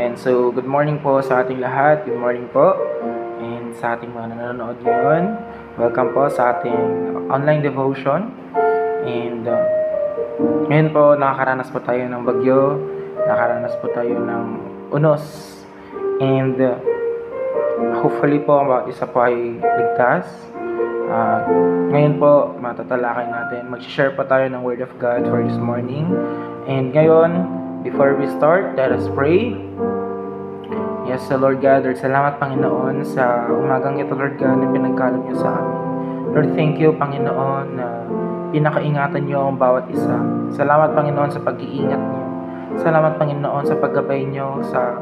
And so, good morning po sa ating lahat. Good morning po. And sa ating mga nanonood ngayon, welcome po sa ating online devotion. And ngayon po, nakakaranas po tayo ng bagyo, nakakaranas po tayo ng unos. And hopefully po, bawat isa po ay ligtas. Ngayon po, matatalakay natin. Mag-share po tayo ng Word of God for this morning. And ngayon, before we start, let us pray. Yes, Lord God, Lord, salamat Panginoon sa umagang ito, Lord God, na pinagkaloob niyo sa amin. Lord, thank you, Panginoon, na pinakaingatan niyo ang bawat isa. Salamat, Panginoon, sa pag-iingat niyo. Salamat, Panginoon, sa paggabay niyo sa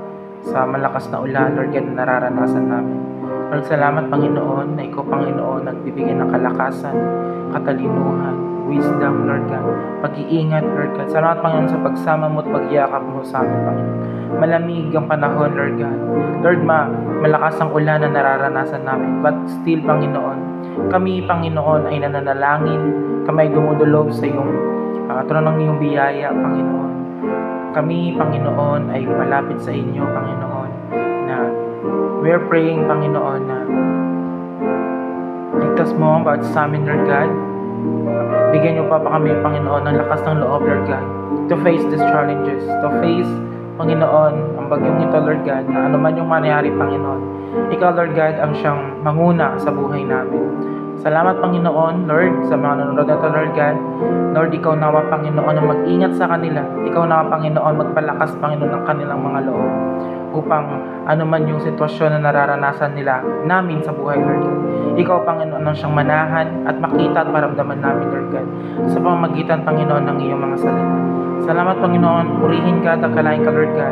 malakas na ulan, Lord God, na nararanasan namin. Lord, salamat, Panginoon, na ikaw, Panginoon, nagbibigay ng kalakasan, katalinuhan, wisdom, Lord God, pag-iingat, Lord God. Salamat, Panginoon, sa pagsama mo at pagyakap mo sa amin, Panginoon. Malamig ang panahon, Lord God. Lord, malakas ang ulan na nararanasan namin. But still, Panginoon, kami, Panginoon, ay nananalangin. Kami ay dumudulog sa iyong trono ng iyong biyaya, Panginoon. Kami, Panginoon, ay malapit sa inyo, Panginoon, na we are praying, Panginoon, na ligtas mo ang bawat sa amin, Lord God. Bigyan niyo pa kami, Panginoon, ng lakas ng loob, Lord God, to face these challenges, to face, Panginoon, ang bagyong ito, Lord God, na anuman yung mangyari, Panginoon. Ikaw, Lord God, ang siyang manguna sa buhay namin. Salamat, Panginoon, Lord, sa mga nanonood na ito, Lord God. Lord, ikaw nawa, Panginoon, na mag-ingat sa kanila. Ikaw nawa, Panginoon, magpalakas, Panginoon, ng kanilang mga loob upang anuman yung sitwasyon na nararanasan nila namin sa buhay, Lord God. Ikaw, Panginoon, ang siyang manahan at makita at maramdaman namin, Lord God, sa pamamagitan, Panginoon, ng iyong mga salita. Salamat, Panginoon. Purihin ka, dakalain ka, Lord God.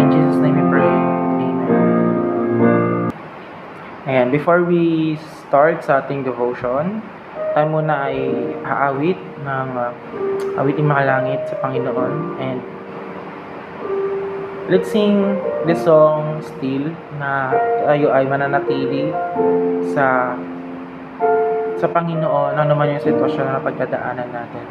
In Jesus' name we pray. Amen. Ayan, before we start sa ating devotion, tayo muna ay haawit ng awiting makalangit sa Panginoon. And let's sing this song still na tayo ay mananatili sa Panginoon, ano man yung sitwasyon na pagdadaanan natin.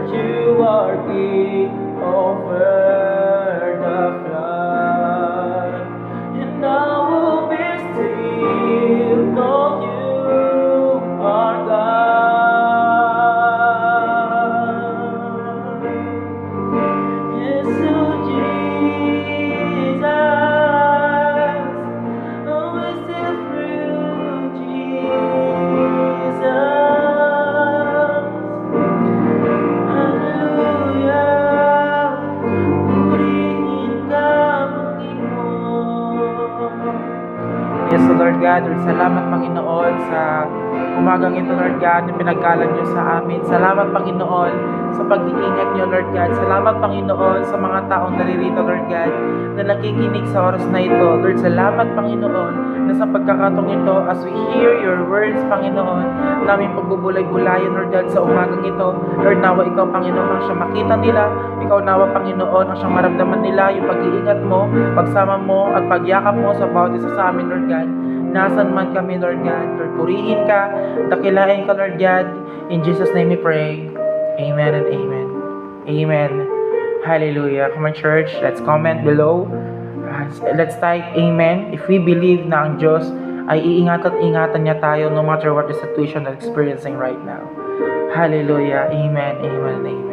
You are King over the flood, and now Yes, Lord God. Lord, salamat, Panginoon, sa umagang ito, Lord God, na pinagkalan niyo sa amin. Salamat, Panginoon, sa pag-iingat niyo, Lord God. Salamat, Panginoon, sa mga taong naririto, Lord God, na nakikinig sa oras na ito. Lord, salamat, Panginoon, na sa pagkakataong ito, as we hear your words, Panginoon, namin pagbubulay-bulayan, Lord God, sa umagang ito. Lord, nawa ikaw, Panginoon, ang siyang makita nila. Ikaw, nawa, Panginoon, ang siyang maramdaman nila, yung pag-iingat mo, pagsama mo, at pagyakap mo sa bawat isa sa amin, Lord God. Nasan man kami, Lord God. Lord, purihin ka, dakilain ka, Lord God. In Jesus' name we pray. Amen and amen. Amen. Hallelujah. Come on, church. Let's comment below. Let's type amen if we believe na ang Diyos ay iingat at ingatan niya tayo no matter what the situation that we're experiencing right now. Hallelujah. Amen. Amen. Amen.